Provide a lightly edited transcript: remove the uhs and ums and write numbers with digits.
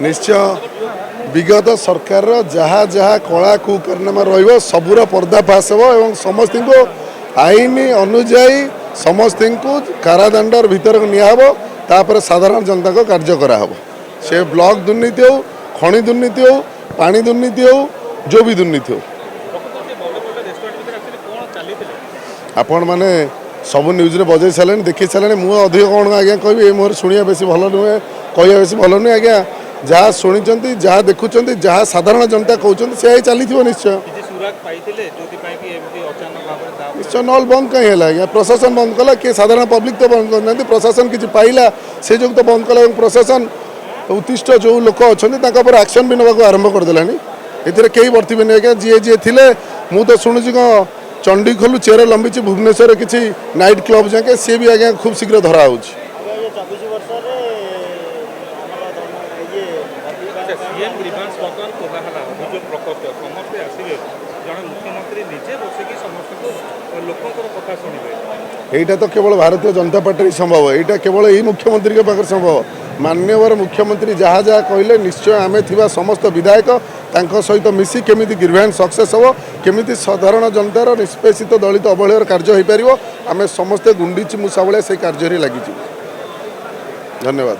निश्चय विगत सरकार जहाँ जहाँ कला कुकर्णमा सबूर पर्दाफाश हो समस्त को आईन अनुजाई समस्त को कारादंडर भीतर निहब तापर साधारण जनता को कार्य कराहब से ब्लॉक दुर्नीति हो खनि दुर्नीति हो पानी दुर्नीति हो जो भी दुर्नीति हो आपण मैंने सब न्यूज रे बजे सारे देखी सारे मुझे अधिक कौन आज्ञा कह मोर शुणा बेस भल नुहे कह बेस भल नुहे आज्ञा जहाँ शुणी जहाँ देखुं जहाँ साधारण जनता कहते से चली निश्चय निश्चय नल बंद कहीं है प्रशासन बंद कला किए साधारण पब्लिक तो बंद करना प्रशासन किसी पाइला से जो तो बंद कला प्रशासन उत्तिष्ठ जो लोक अच्छा एक्शन भी नवाक आरंभ करदेला ए कई बर्तबे आज्ञा जी जी थे मुझे शुणुची कौन चंडीखोलू चेर लंबी भुवनेश्वर किसी नाइट क्लब जाके सी भी आज्ञा खूब शीघ्र धरा हो এইটা তো কেবল भारतीय जनता पार्टी संभव এইটা কেবল এই मुख्यमंत्री के पाखे संभव मान्यवर मुख्यमंत्री जहाँ जहाँ कहले निश्चय आमे थिबा समस्त विधायक तांको सहित मिसी केमिति ग्रीवेंस सक्सेस हो केमिति साधारण जनतार निष्पेषित दलित अवहेलर कार्य हो पारिबो आमे समस्त गुंडीची मुसा भलिया से कार्य रे लागि। धन्यवाद।